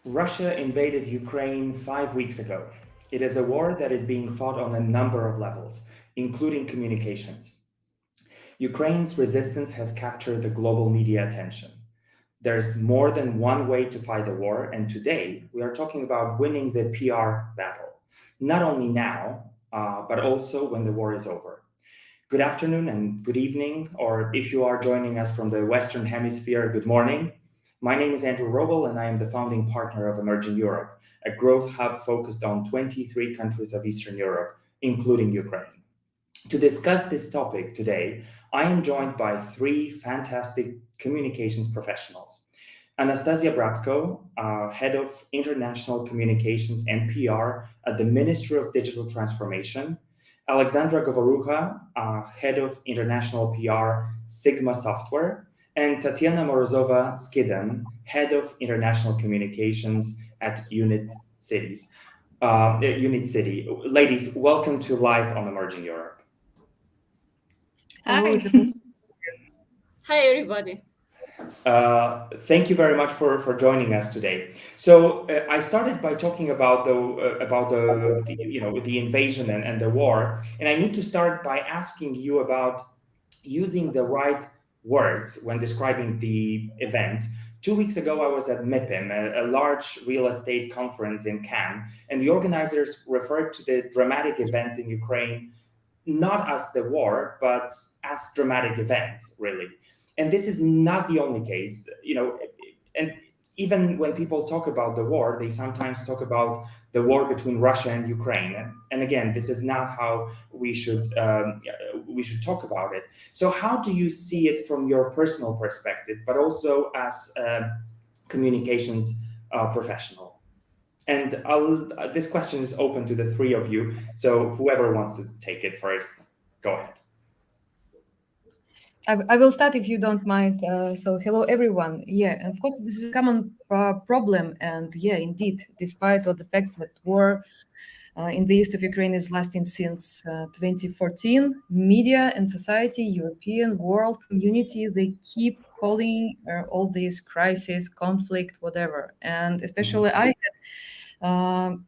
Russia invaded Ukraine 5 weeks ago. It is a war that is being fought on a number of levels, including communications. Ukraine's resistance has captured the global media attention. There's more than one way to fight the war, and today we are talking about winning the PR battle, not only now, but also when the war is over. Good afternoon and good evening, or if you are joining us from the Western Hemisphere, good morning. My name is Andrew Wrobel, and I am the founding partner of Emerging Europe, a growth hub focused on 23 countries of Eastern Europe, including Ukraine. To discuss this topic today, I am joined by three fantastic communications professionals. Anastasia Bratko, Head of International Communications and PR at the Ministry of Digital Transformation. Aleksandra Govorukha, Head of International PR, Sigma Software. And Tatiana Morozova Skydan, Head of International Communications at UNIT.City. UNIT.City. Ladies, welcome to Live on Emerging Europe. Hi. Hi, everybody. Thank you very much for joining us today. So I started by talking about the invasion and the war, and I need to start by asking you about using the right words when describing the event. 2 weeks ago, I was at MIPIM, a large real estate conference in Cannes, and the organizers referred to the dramatic events in Ukraine not as the war, but as dramatic events, really. And this is not the only case, and even when people talk about the war, they sometimes talk about the war between Russia and Ukraine. And again, this is not how we should talk about it. So how do you see it from your personal perspective, but also as a communications professional? And this question is open to the three of you. So whoever wants to take it first, go ahead. I will start if you don't mind. So hello, everyone. Yeah, of course, this is a common problem. And yeah, indeed, despite all the fact that war in the east of Ukraine is lasting since 2014, media and society, European world community, they keep calling all these crises, conflict, whatever. And especially I had I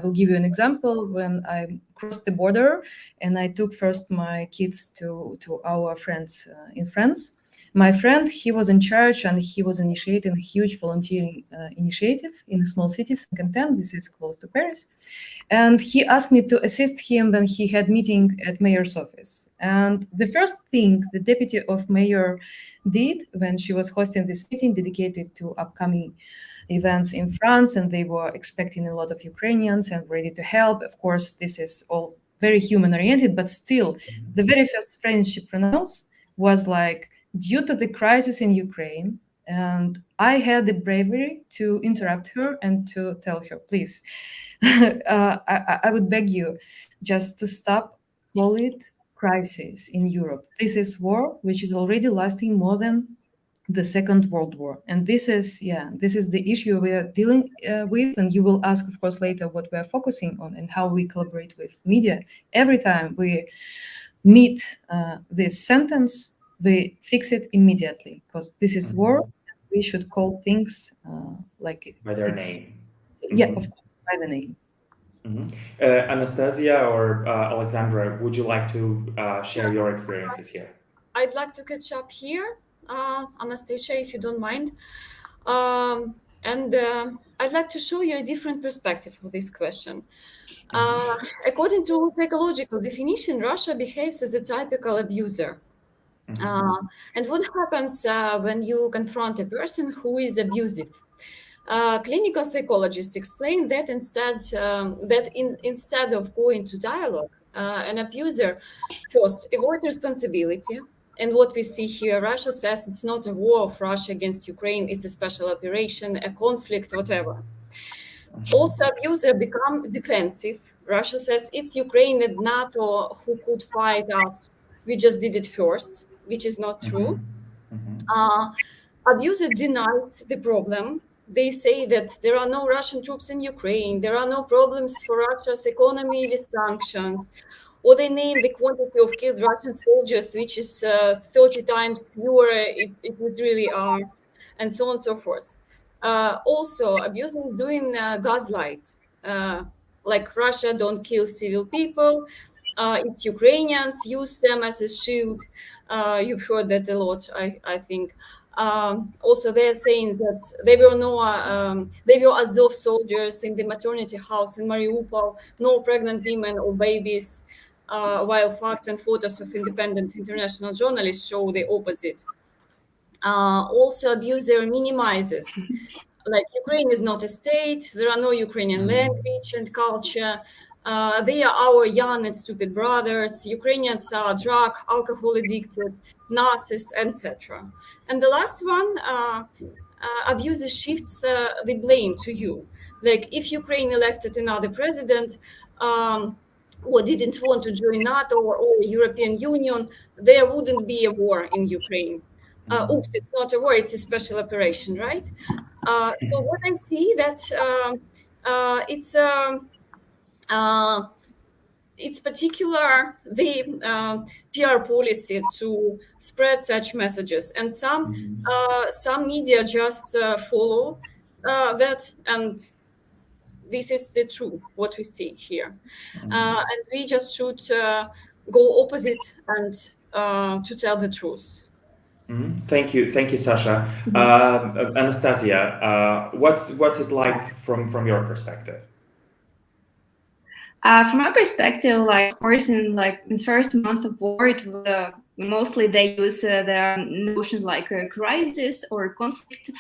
will give you an example. When I crossed the border and I took first my kids to our friends in France, my friend, he was in charge and he was initiating a huge volunteering initiative in a small city, Saint-Quentin. This is close to Paris. And he asked me to assist him when he had meeting at mayor's office. And the first thing the deputy of mayor did when she was hosting this meeting dedicated to upcoming events in France, and they were expecting a lot of Ukrainians and ready to help. Of course, this is all very human-oriented, but still, the very first phrase she pronounced was like, due to the crisis in Ukraine, and I had the bravery to interrupt her and to tell her, please, I would beg you just to stop, call it crisis in Europe. This is war, which is already lasting more than the Second World War. And this is the issue we are dealing with. And you will ask, of course, later what we are focusing on and how we collaborate with media. Every time we meet this sentence, we fix it immediately because this is war. We should call things like it. By their name. Yeah, of course, by the name. Anastasia or Aleksandra, would you like to share your experiences here? I'd like to catch up here, Anastasia, if you don't mind. I'd like to show you a different perspective of this question. According to psychological definition, Russia behaves as a typical abuser. And what happens when you confront a person who is abusive? Clinical psychologists explain that instead of going to dialogue, an abuser first avoid responsibility. And what we see here, Russia says it's not a war of Russia against Ukraine, it's a special operation, a conflict, whatever. Also, abuser become defensive. Russia says it's Ukraine and NATO who could fight us. We just did it first, which is not true. Abuser denies the problem. They say that there are no Russian troops in Ukraine. There are no problems for Russia's economy with sanctions. Or they name the quantity of killed Russian soldiers, which is 30 times fewer it really are, and so on and so forth. Also, abusers doing gaslight, like Russia don't kill civil people. It's Ukrainians use them as a shield. You've heard that a lot, I think. Also, they're saying that they were Azov soldiers in the maternity house in Mariupol, no pregnant women or babies, while facts and photos of independent international journalists show the opposite. Also, abuser minimizes, like Ukraine is not a state, there are no Ukrainian language and culture. They are our young and stupid brothers. Ukrainians are drug, alcohol addicted, narcissists, etc. And the last one, abuser shifts the blame to you. Like if Ukraine elected another president, or didn't want to join NATO or European Union, there wouldn't be a war in Ukraine. Oops, it's not a war, it's a special operation, right? So what I see that it's particular the PR policy to spread such messages, and some media just follow that, and this is the true what we see here, and we just should go opposite and to tell the truth. Thank you, Sasha. Anastasia, what's it like from your perspective? From my perspective, like of course, in first month of war, it was mostly they use the notion like a crisis or conflict.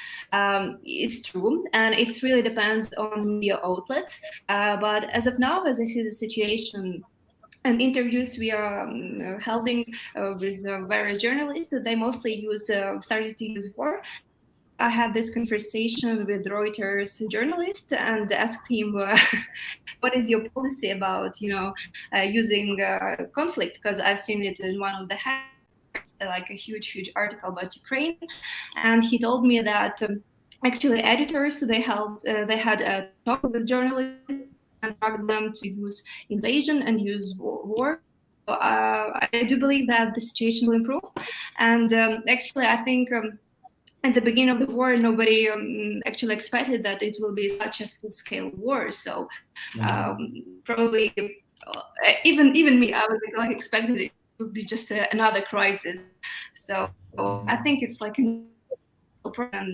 It's true, and it really depends on media outlets. But as of now, as I see the situation and interviews we are holding with various journalists, they mostly started to use war. I had this conversation with Reuters journalist and asked him, "What is your policy about, using conflict?" Because I've seen it in one of the headlines, like a huge article about Ukraine, and he told me that actually editors they had a talk with journalists and asked them to use invasion and use war. So, I do believe that the situation will improve, and actually I think. At the beginning of the war, nobody actually expected that it will be such a full-scale war. So probably even me, I was like expected it would be just another crisis. So I think it's like and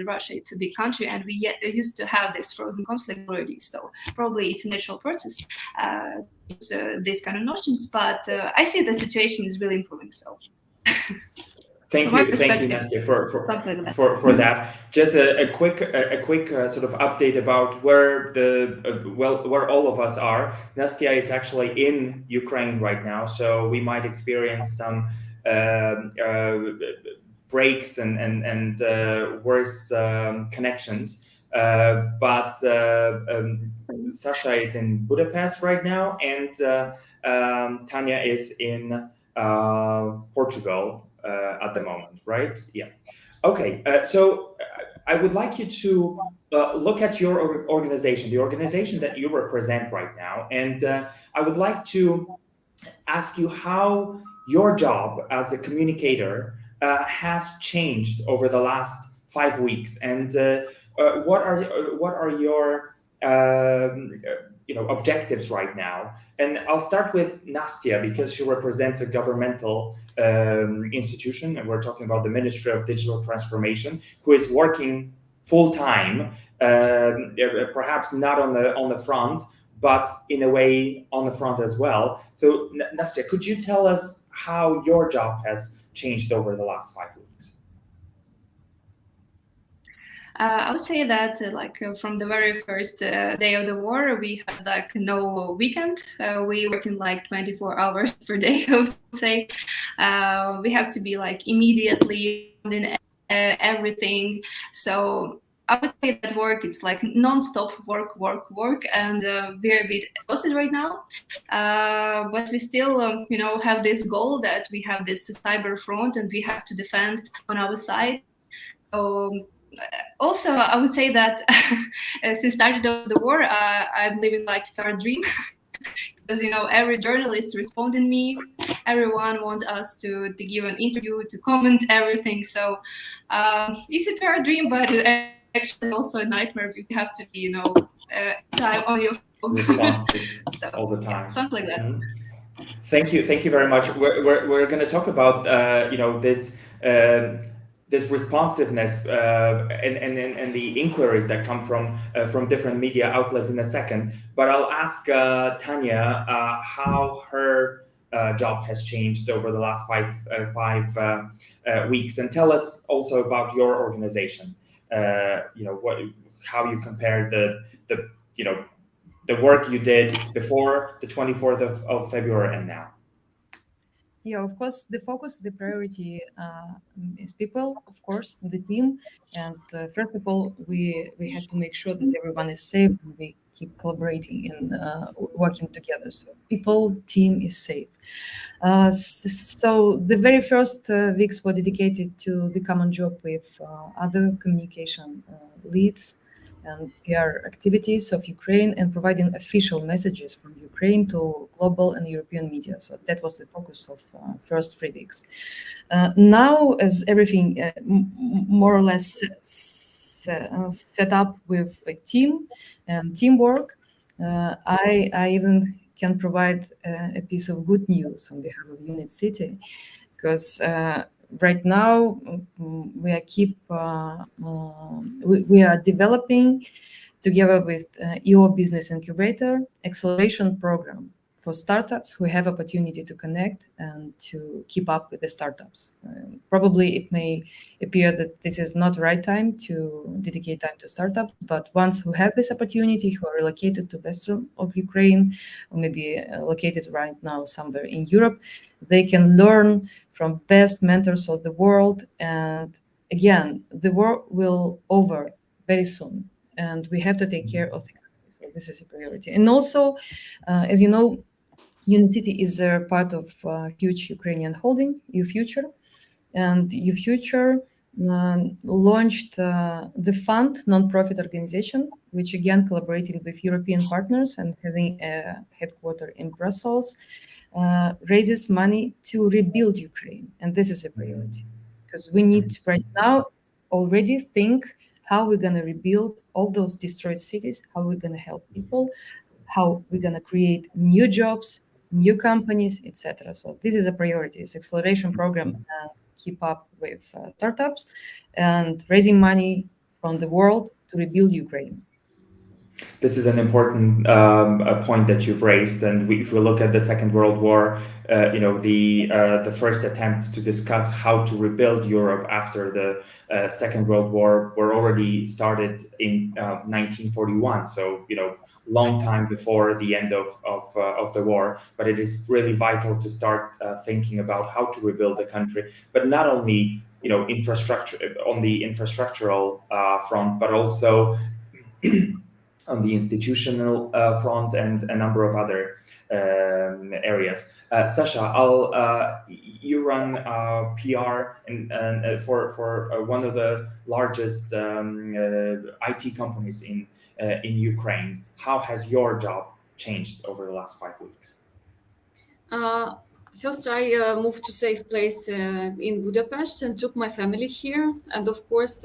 Russia, it's a big country, and we used to have this frozen conflict already. So probably it's a natural process, these kind of notions. But I see the situation is really improving. So. Thank you, Nastya, for that. Just a quick sort of update about where where all of us are. Nastya is actually in Ukraine right now, so we might experience some breaks and worse connections. But Sasha is in Budapest right now, and Tanya is in Portugal. At the moment, right? Yeah. Okay. So I would like you to look at your organization, the organization that you represent right now, and I would like to ask you how your job as a communicator has changed over the last 5 weeks, and what are your objectives right now. And I'll start with Nastya because she represents a governmental institution, and we're talking about the Ministry of Digital Transformation, who is working full time, perhaps not on the front, but in a way on the front as well. So Nastya, could you tell us how your job has changed over the last 5 weeks? I would say that from the very first day of the war, we had no weekend. We working 24 hours per day, I would say. We have to be immediately in everything. So I would say that work, it's non-stop work, and we're a bit exhausted right now. But we still, have this goal that we have this cyber front and we have to defend on our side. Also, I would say that since started of the war, I'm living our dream. Because every journalist responding me, everyone wants us to give an interview, to comment everything. So it's a PR dream, but actually also a nightmare if you have to be, time on your phone. Responsive So, all the time. something like that. Thank you very much. We're going to talk about this responsiveness and the inquiries that come from different media outlets in a second. But I'll ask Tanya how her job has changed over the last five weeks, and tell us also about your organization. How you compare the work you did before the 24th of February and now. Yeah, of course, the focus, the priority is people, of course, the team. And first of all, we had to make sure that everyone is safe and we keep collaborating and working together. So people, team is safe. So the very first weeks were dedicated to the common job with other communication leads and PR activities of Ukraine and providing official messages from Ukraine to global and European media. So that was the focus of first 3 weeks. Now, as everything more or less set up with a team and teamwork, I even can provide a piece of good news on behalf of UNIT.City, because right now we are developing together with EO Business Incubator acceleration program for startups who have opportunity to connect and to keep up with the startups. Probably it may appear that this is not the right time to dedicate time to startups, but ones who have this opportunity, who are relocated to western of Ukraine, or maybe located right now somewhere in Europe, they can learn from best mentors of the world. And again, the war will over very soon, and we have to take care of the country. So this is a priority. And also, as you know, UNIT.City is a part of huge Ukrainian holding, UFuture. And UFuture launched the fund, nonprofit organization, which again collaborating with European partners and having a headquarters in Brussels, raises money to rebuild Ukraine. And this is a priority, because we need to right now already think how we're going to rebuild all those destroyed cities, how we're going to help people, how we're going to create new jobs, new companies, etc. So this is a priority. It's acceleration program, keep up with startups and raising money from the world to rebuild Ukraine. This is an important point that you've raised, and if we look at the Second World War, the first attempts to discuss how to rebuild Europe after the Second World War were already started in 1941. So long time before the end of the war. But it is really vital to start thinking about how to rebuild the country, but not only infrastructure on the infrastructural front, but also on the institutional front and a number of other areas. Sasha, you run PR and for one of the largest IT companies in Ukraine. How has your job changed over the last 5 weeks? First, I moved to safe place in Budapest and took my family here. And of course,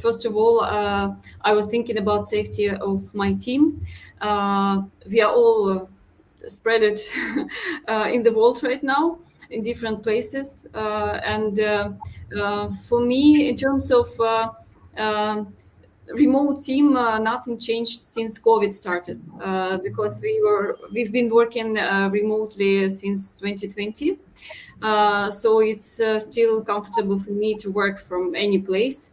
first of all, I was thinking about safety of my team. We are all spread it in the world right now in different places. And for me, in terms of remote team, nothing changed since COVID started, because we've been working remotely since 2020. So it's still comfortable for me to work from any place.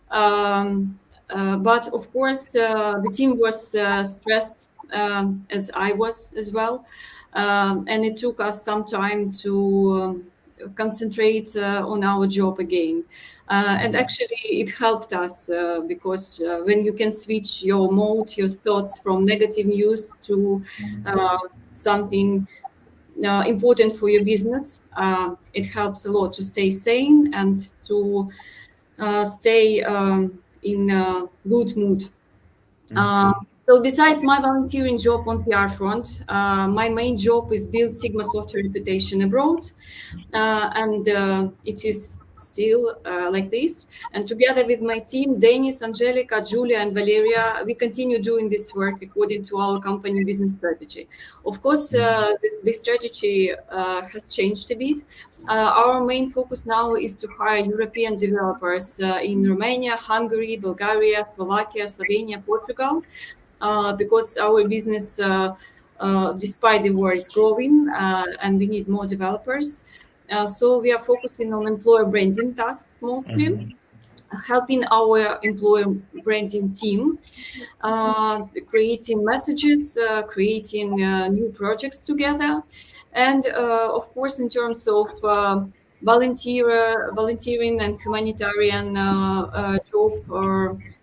But of course, the team was stressed, as I was as well. And it took us some time to concentrate on our job again. And actually, it helped us because when you can switch your mode, your thoughts from negative news to something important for your business, it helps a lot to stay sane and to stay in a good mood. So besides my volunteering job on PR front, my main job is build Sigma software reputation abroad. And it is still like this. And together with my team, Denis, Angelica, Julia, and Valeria, we continue doing this work according to our company business strategy. Of course, the strategy has changed a bit. Our main focus now is to hire European developers in Romania, Hungary, Bulgaria, Slovakia, Slovenia, Portugal, because our business, despite the war, is growing and we need more developers. So we are focusing on employer branding tasks mostly, helping our employer branding team, creating messages, creating new projects together. And of course, in terms of volunteering and humanitarian job,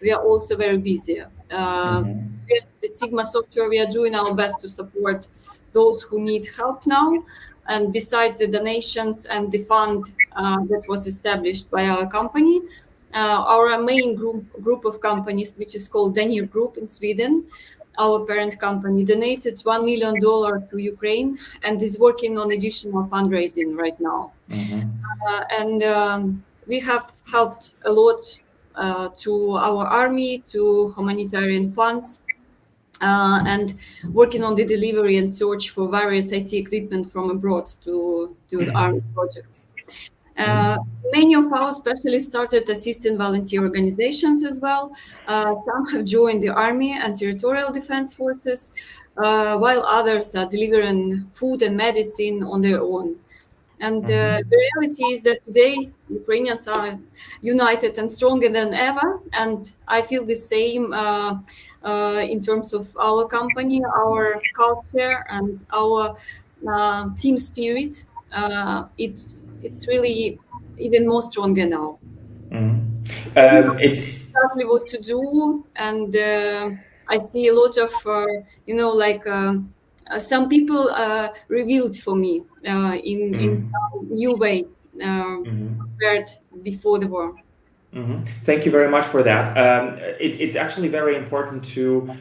we are also very busy. At Sigma Software, we are doing our best to support those who need help now. And besides the donations and the fund that was established by our company, our main group of companies, which is called Danir Group in Sweden, our parent company, donated $1 million to Ukraine and is working on additional fundraising right now. And we have helped a lot to our army, to humanitarian funds, and working on the delivery and search for various IT equipment from abroad to the army projects. Many of our specialists started assisting volunteer organizations as well. Some have joined the army and territorial defense forces, while others are delivering food and medicine on their own. And the reality is that today Ukrainians are united and stronger than ever. And I feel the same in terms of our company, our culture, and our team spirit. It's really even more stronger now. It's Exactly what to do, and I see a lot of some people revealed for me in some new way compared before the war. Thank you very much for that. It's actually very important to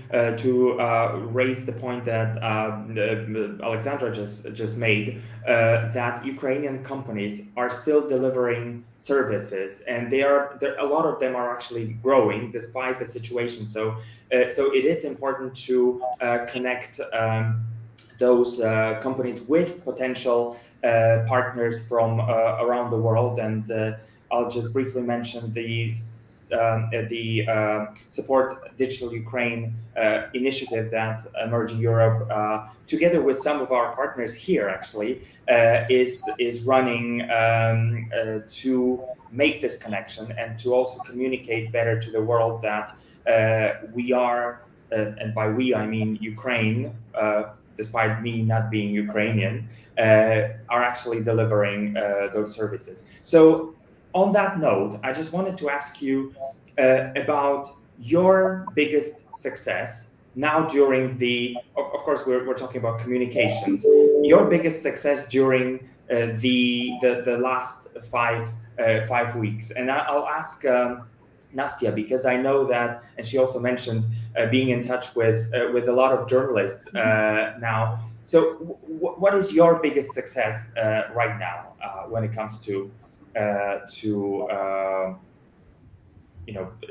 raise the point that Aleksandra just made, that Ukrainian companies are still delivering services, and a lot of them are actually growing despite the situation. So it is important to connect those companies with potential partners from around the world. And I'll just briefly mention the Support Digital Ukraine initiative that Emerging Europe, together with some of our partners here, actually, is running to make this connection and to also communicate better to the world that we are, and by we I mean Ukraine, despite me not being Ukrainian, are actually delivering those services. So on that note, I just wanted to ask you about your biggest success now during of course, we're talking about communications, your biggest success during the last 5 weeks. And I'll ask Nastia, because I know that, and she also mentioned being in touch with a lot of journalists now. So what is your biggest success right now when it comes to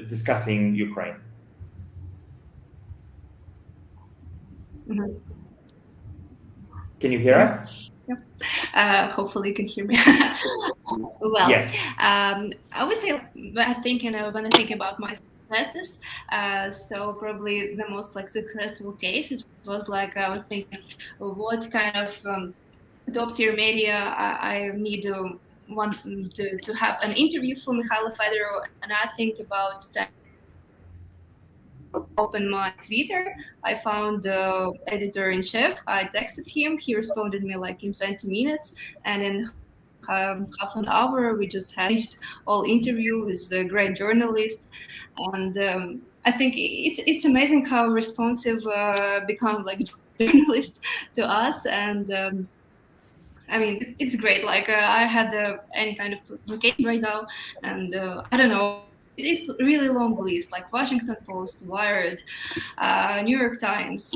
discussing Ukraine? Can you hear us? Hopefully you can hear me. Well, yes. I would say when I think about my successes, so probably the most successful case, it was I was thinking what kind of top tier media I need want to have an interview for Mikhailo Fedorov, and I think about that. Open my Twitter, I found the editor-in-chief. I texted him. He responded me in 20 minutes, and in half an hour we just had all interview with a great journalist. And I think it's amazing how responsive become journalists to us. And I mean, it's great. I had any kind of vacation right now, and I don't know. It's really long list, Washington Post, Wired, New York Times,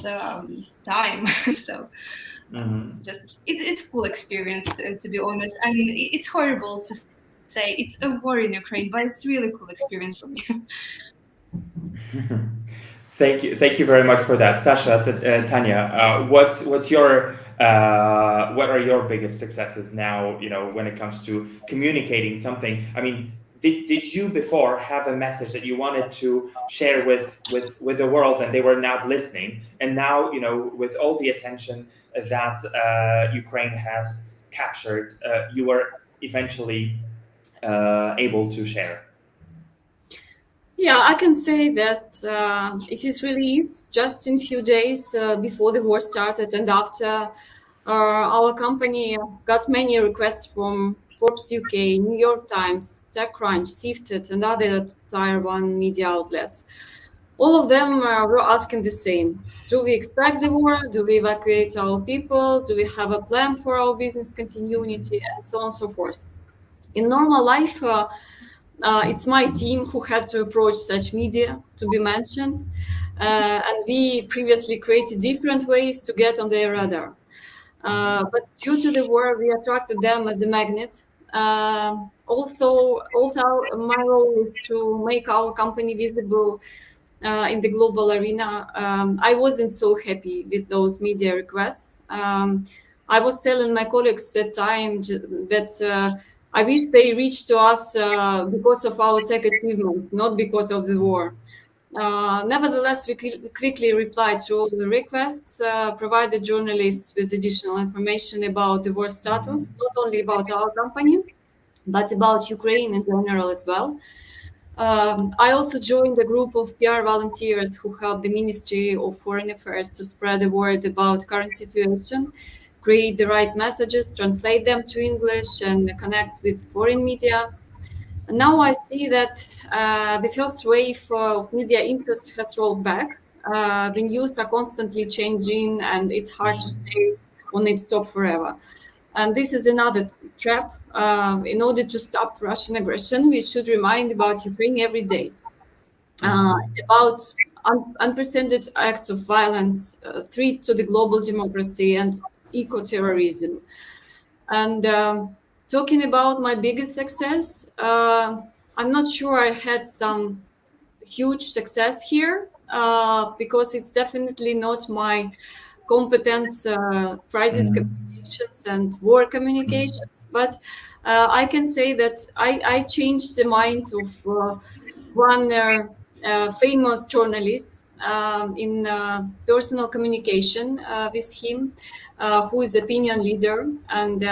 Time. So just it's cool experience, to be honest. I mean, it's horrible to say it's a war in Ukraine, but it's really cool experience for me. Thank you very much for that, Sasha. Tanya, what's your what are your biggest successes now? When it comes to communicating something. I mean, did you before have a message that you wanted to share with the world and they were not listening, and now with all the attention that Ukraine has captured, you were eventually able to share? Yeah, I can say that it is released just in few days before the war started and after. Our company got many requests from Forbes UK, New York Times, TechCrunch, Sifted, and other Tier 1 media outlets. All of them were asking the same. Do we expect the war? Do we evacuate our people? Do we have a plan for our business continuity? And so on and so forth. In normal life, it's my team who had to approach such media to be mentioned. And we previously created different ways to get on their radar. But due to the war, we attracted them as a magnet. Although my role is to make our company visible in the global arena, I wasn't so happy with those media requests. I was telling my colleagues at the time that I wish they reached to us because of our tech achievements, not because of the war. Nevertheless, we quickly replied to all the requests, provided journalists with additional information about the war status, not only about our company, but about Ukraine in general as well. I also joined a group of PR volunteers who helped the Ministry of Foreign Affairs to spread the word about current situation, create the right messages, translate them to English, and connect with foreign media. Now I see that the first wave of media interest has rolled back. The news are constantly changing, and it's hard to stay on its top forever. And this is another trap. In order to stop Russian aggression, we should remind about Ukraine every day, about unprecedented acts of violence, threat to the global democracy, and eco-terrorism. And talking about my biggest success, I'm not sure I had some huge success here because it's definitely not my competence, crisis communications and war communications. But I can say that I changed the mind of one famous journalist in personal communication with him, who is opinion leader, and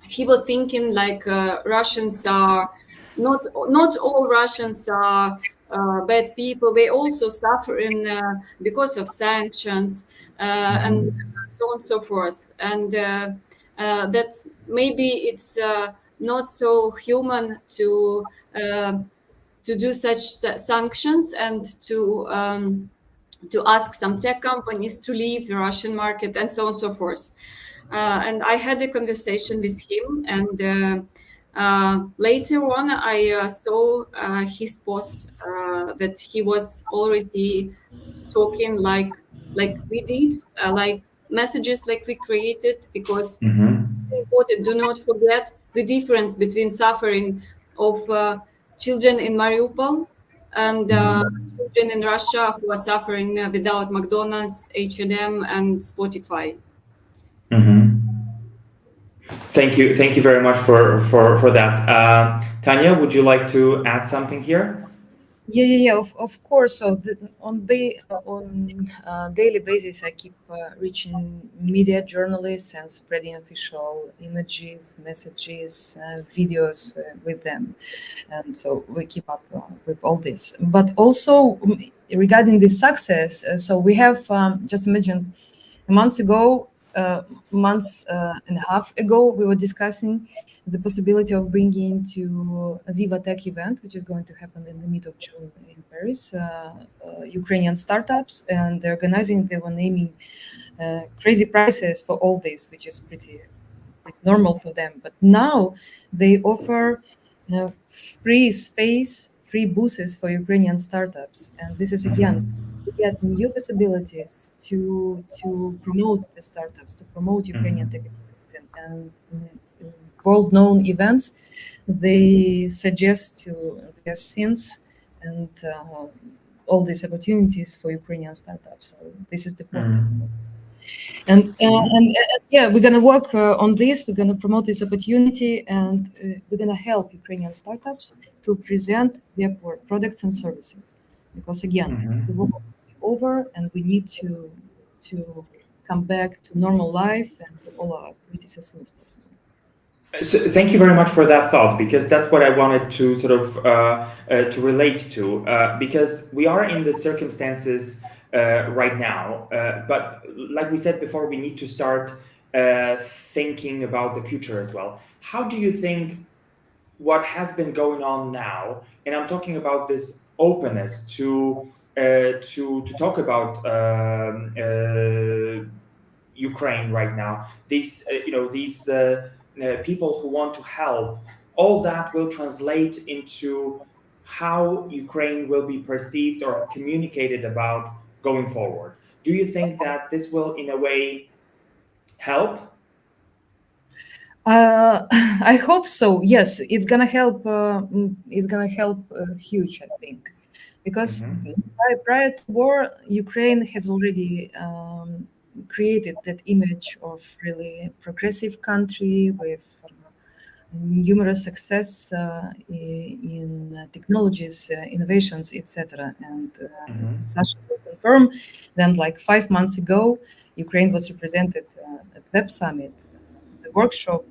he was thinking like Russians are not all Russians are bad people. They also suffer because of sanctions and so on and so forth. And that maybe it's not so human to do such sanctions and to ask some tech companies to leave the Russian market and so on and so forth. And I had a conversation with him, and later on I saw his post that he was already talking like we did, like messages like we created, because important. Do not forget the difference between suffering of children in Mariupol and children in Russia who are suffering without McDonald's, H&M, and Spotify. Thank you very much for that. Tanya, would you like to add something here? Yeah. Of course. So on daily basis, I keep reaching media journalists and spreading official images, messages, videos with them, and so we keep up with all this. But also regarding the success, so we have just imagine months and a half ago, we were discussing the possibility of bringing to a Viva Tech event, which is going to happen in the mid of June in Paris, Ukrainian startups, and they're organizing, they were naming crazy prices for all this, which is pretty normal for them. But now they offer free space, free booths for Ukrainian startups. And this is again, to get new possibilities to promote the startups, to promote Ukrainian tech ecosystem, and world-known events, they suggest to their scenes and all these opportunities for Ukrainian startups. So this is the point. And yeah, we're gonna work on this. We're gonna promote this opportunity, and we're gonna help Ukrainian startups to present their products and services. Because again, the war is over, and we need to come back to normal life and to all our activities as soon as possible. So thank you very much for that thought, because that's what I wanted to sort of to relate to, because we are in the circumstances right now, but like we said before, we need to start thinking about the future as well. How do you think what has been going on now, and I'm talking about this openness to talk about Ukraine right now, these these people who want to help, all that will translate into how Ukraine will be perceived or communicated about going forward. Do you think that this will in a way help? I hope so. Yes, it's gonna help. It's gonna help huge, I think, because prior to war, Ukraine has already created that image of really progressive country with numerous success in technologies, innovations, etc. And Sasha will confirm. Then, like 5 months ago, Ukraine was represented at Web Summit, the workshop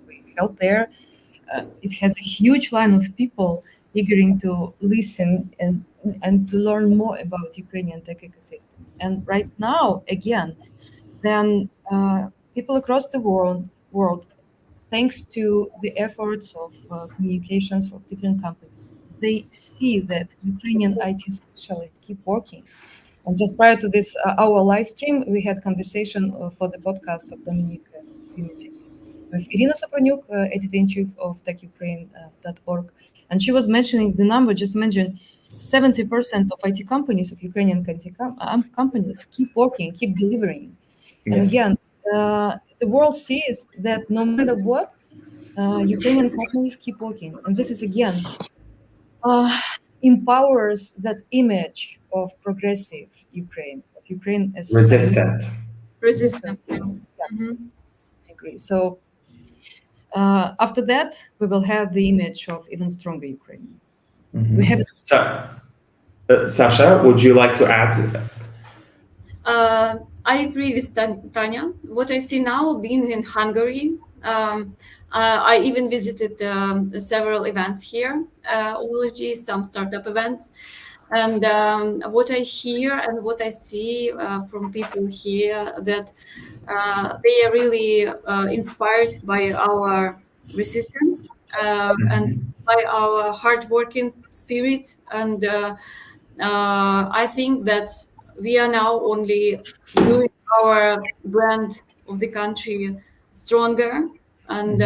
we held there. It has a huge line of people eager to listen and to learn more about Ukrainian tech ecosystem. And right now, again, then people across the world, thanks to the efforts of communications of different companies, they see that Ukrainian IT specialists keep working. And just prior to this, our live stream, we had conversation for the podcast of Dominique UNIT.City with Irina Sopronuk, editor-in-chief of TechUkraine.org. And she was mentioning the number, just mentioned 70% of IT companies, of Ukrainian companies, keep working, keep delivering. And again, the world sees that no matter what, Ukrainian companies keep working. And this is, again, empowers that image of progressive Ukraine, of Ukraine as resistant. Yeah. I agree. So after that, we will have the image of even stronger Ukraine. We have. Sasha, would you like to add? I agree with Tanya. What I see now, being in Hungary, I even visited several events here, already some startup events. And what I hear and what I see from people here, that they are really inspired by our resistance and by our hardworking spirit. And I think that we are now only doing our brand of the country stronger, and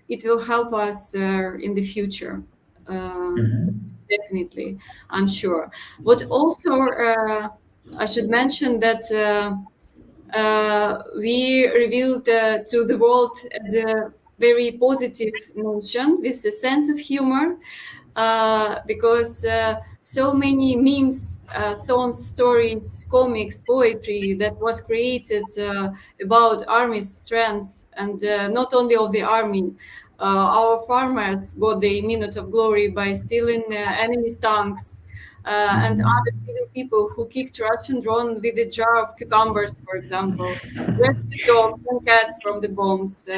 it will help us in the future. Definitely, I'm sure. But also, I should mention that we revealed to the world as a very positive nation with a sense of humor, because so many memes, songs, stories, comics, poetry that was created about army's strengths, and not only of the army. Our farmers got the minute of glory by stealing enemy's tanks, and other civil people who kicked Russian drone with a jar of cucumbers, for example, rescued dogs and cats from the bombs,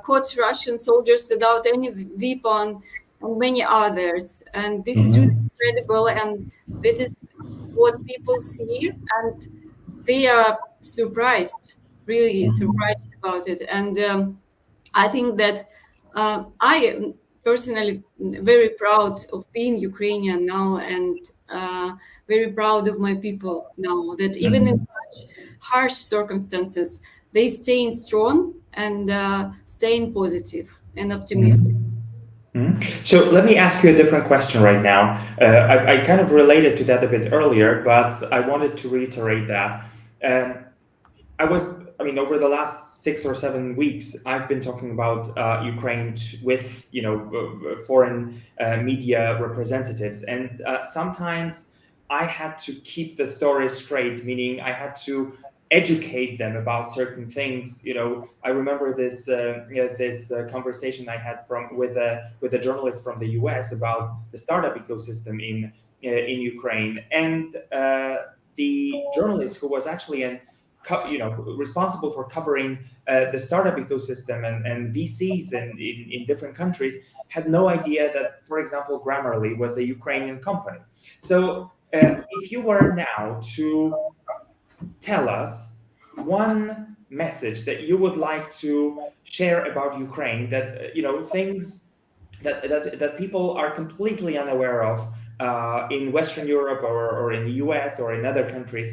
caught Russian soldiers without any weapon, and many others. And this is really incredible, and that is what people see, and they are surprised, really surprised about it. And I think that I am personally very proud of being Ukrainian now, and very proud of my people now, that even in such harsh circumstances, they staying strong and staying positive and optimistic. So let me ask you a different question right now. I kind of related to that a bit earlier, but I wanted to reiterate that. I was I mean, over the last 6 or 7 weeks, I've been talking about Ukraine with, foreign media representatives, and sometimes I had to keep the story straight, meaning I had to educate them about certain things. I remember this conversation I had with a journalist from the US about the startup ecosystem in Ukraine, and the journalist who was actually responsible for covering the startup ecosystem and VCs in different countries had no idea that, for example, Grammarly was a Ukrainian company. So if you were now to tell us one message that you would like to share about Ukraine, that things that people are completely unaware of in Western Europe or in the US or in other countries,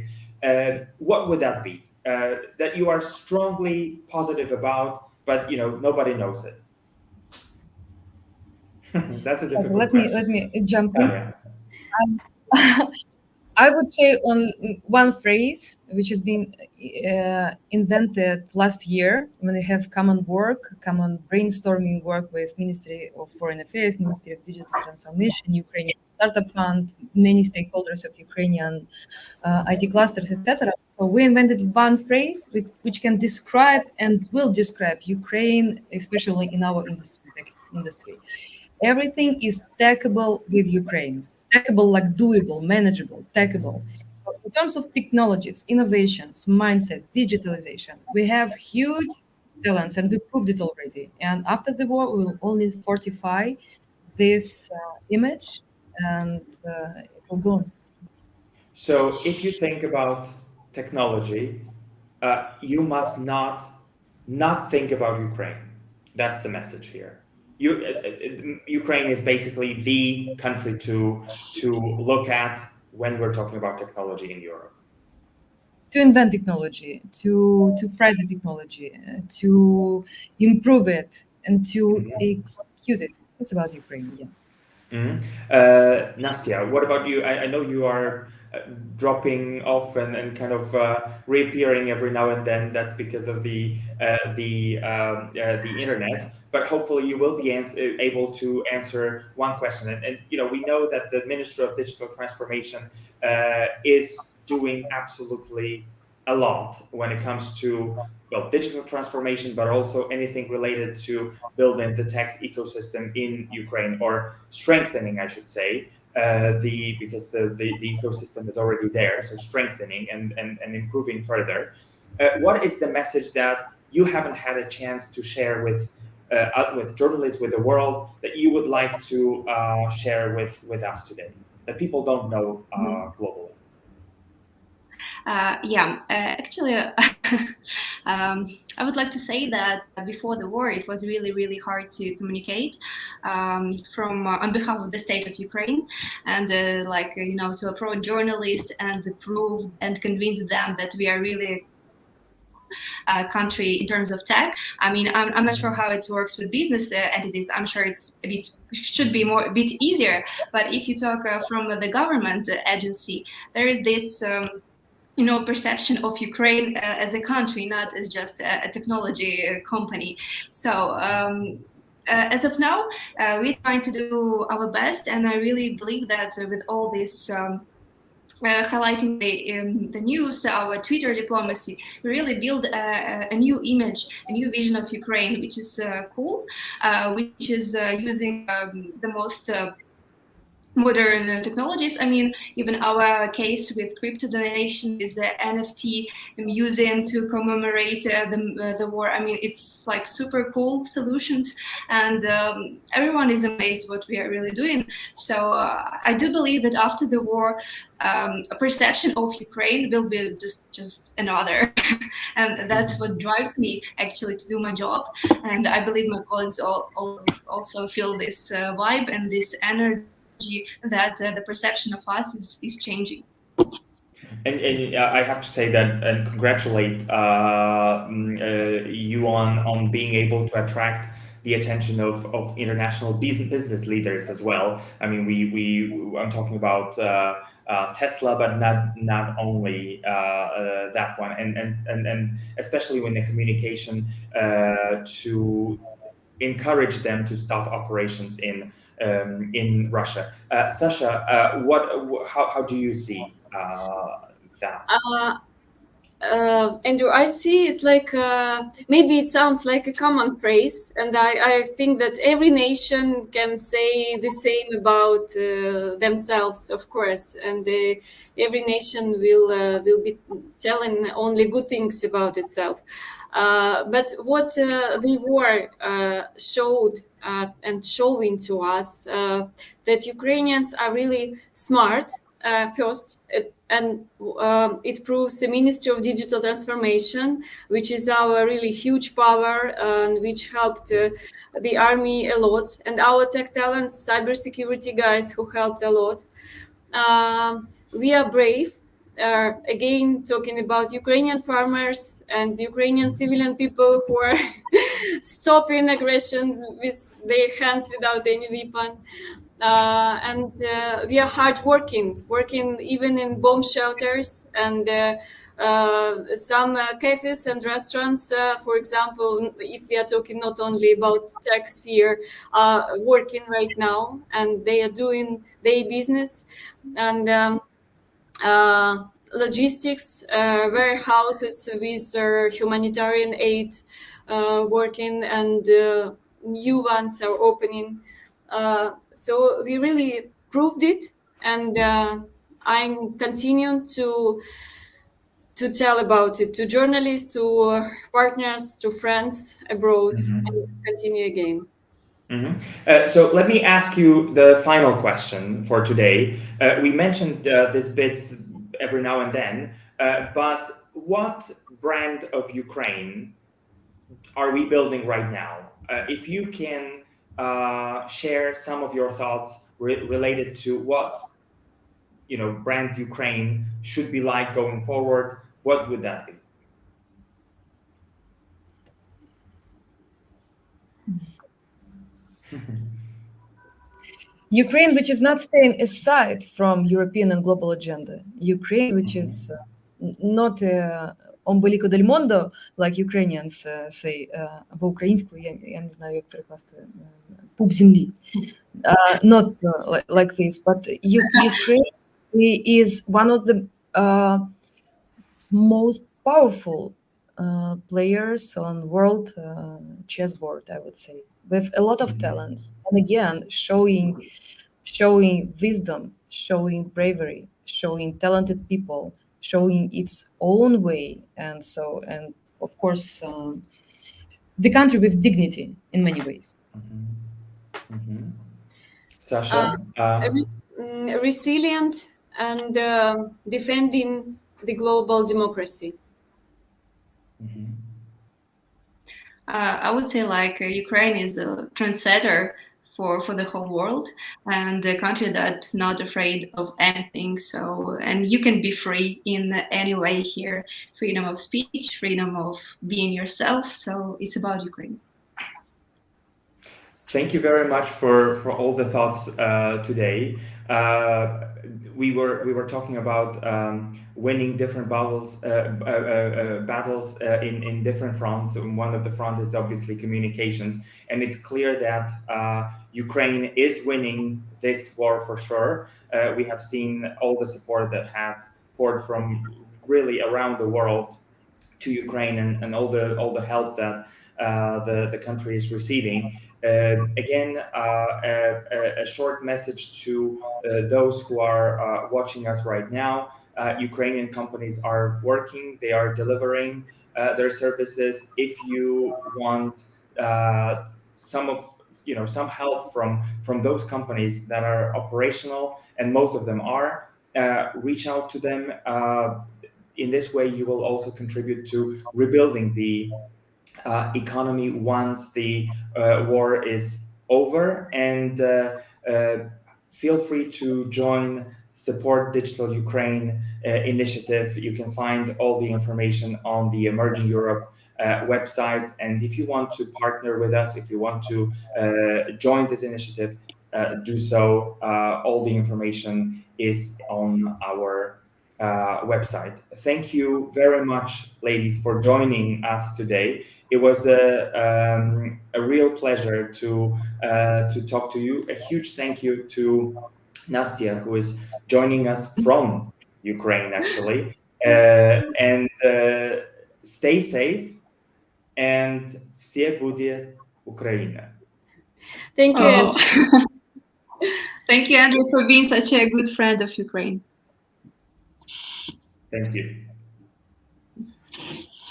what would that be? That you are strongly positive about, but nobody knows it. That's a So difficult let question. me jump in. Tanya. I would say on one phrase which has been invented last year when we have common brainstorming work with Ministry of Foreign Affairs, Ministry of Digital Transformation, Ukrainian Startup Fund, many stakeholders of Ukrainian IT clusters, etc. So we invented one phrase which can describe and will describe Ukraine, especially in our industry. Everything is techable with Ukraine. Techable, like doable, manageable, techable. So in terms of technologies, innovations, mindset, digitalization, we have huge talents and we proved it already. And after the war, we will only fortify this image and it will go on. So if you think about technology, you must not think about Ukraine. That's the message here. Ukraine is basically the country to look at when we're talking about technology in Europe. To invent technology, to fry the technology, to improve it, and to execute it. It's about Ukraine, yeah. Nastia, what about you? I know you are dropping off and kind of reappearing every now and then. That's because of the internet. But hopefully you will be able to answer one question. And we know that the Ministry of Digital Transformation is doing absolutely a lot when it comes to digital transformation, but also anything related to building the tech ecosystem in Ukraine, or strengthening, I should say, because the ecosystem is already there, so strengthening and improving further. What is the message that you haven't had a chance to share with journalists, with the world, that you would like to share with us today, that people don't know globally? Actually, I would like to say that before the war, it was really, really hard to communicate on behalf of the state of Ukraine, and to approach journalists and prove and convince them that we are really country in terms of tech. I mean, I'm not sure how it works with business entities. I'm sure should be a bit easier. But if you talk from the government agency, there is this perception of Ukraine as a country, not as just a technology company. So as of now, we're trying to do our best, and I really believe that with all this highlighting the news, our Twitter diplomacy, we really build a new image, a new vision of Ukraine, which is cool, which is using the most modern technologies. I mean, even our case with crypto donation is the NFT museum to commemorate the war. I mean, it's like super cool solutions, and everyone is amazed what we are really doing. So I do believe that after the war, a perception of Ukraine will be just another, and that's what drives me actually to do my job. And I believe my colleagues also feel this vibe and this energy, that the perception of us is changing. And I have to say that and congratulate you on being able to attract the attention of international business leaders as well. I mean, I'm talking about Tesla, but not only that one, and especially when the communication to encourage them to stop operations in Russia. Sasha, how do you see that? Andrew, I see it like maybe it sounds like a common phrase, and I think that every nation can say the same about themselves, of course, and every nation will be telling only good things about itself. But what the war showed and showing to us that Ukrainians are really smart. First, it proves the Ministry of Digital Transformation, which is our really huge power and which helped the army a lot, and our tech talents, cybersecurity guys who helped a lot. We are brave. Again, talking about Ukrainian farmers and Ukrainian civilian people who are stopping aggression with their hands without any weapon. And we are hardworking, working even in bomb shelters and some cafes and restaurants, for example, if we are talking not only about tech sphere, working right now, and they are doing their business. And logistics, warehouses with humanitarian aid working, and new ones are opening. So we really proved it, and I'm continuing to tell about it to journalists, to partners, to friends abroad, and continue again. So let me ask you the final question for today. We mentioned this bit every now and then, but what brand of Ukraine are we building right now? If you can share some of your thoughts related to what brand Ukraine should be like going forward, what would that be? Ukraine, which is not staying aside from European and global agenda. Ukraine, which is not ombilico del mondo, like Ukrainians say, по-українську, я не знаю, як перекласти, пуп землі. Not like this, but Ukraine is one of the most powerful players on world chessboard, I would say, with a lot of talents, and again showing wisdom, showing bravery, showing talented people, showing its own way, and of course the country with dignity in many ways. Sasha, Resilient and defending the global democracy. I would say like Ukraine is a trendsetter for the whole world, and a country that's not afraid of anything. So, and you can be free in any way here. Freedom of speech, freedom of being yourself. So it's about Ukraine. Thank you very much for all the thoughts today. We were talking about winning different battles in different fronts. And one of the fronts is obviously communications, and it's clear that Ukraine is winning this war for sure. We have seen all the support that has poured from really around the world to Ukraine, and all the help that the country is receiving. Again, a short message to those who are watching us right now. Ukrainian companies are working, they are delivering their services. If you want some help from those companies that are operational, and most of them are, reach out to them. In this way, you will also contribute to rebuilding the economy once the war is over, and feel free to join Support Digital Ukraine initiative. You can find all the information on the Emerging Europe website. And if you want to partner with us, if you want to join this initiative, do so. All the information is on our website. Thank you very much, ladies, for joining us today. It was a real pleasure to talk to you. A huge thank you to Nastia, who is joining us from Ukraine, actually. And stay safe, and все буде Україна. Thank you, Oh. Andrew. Thank you, Andrew, for being such a good friend of Ukraine. Thank you.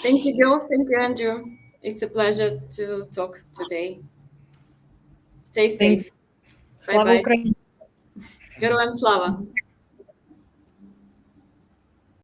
Thank you, girls. Thank you, Andrew. It's a pleasure to talk today. Stay safe. Слава Bye-bye. Україні! Героям слава!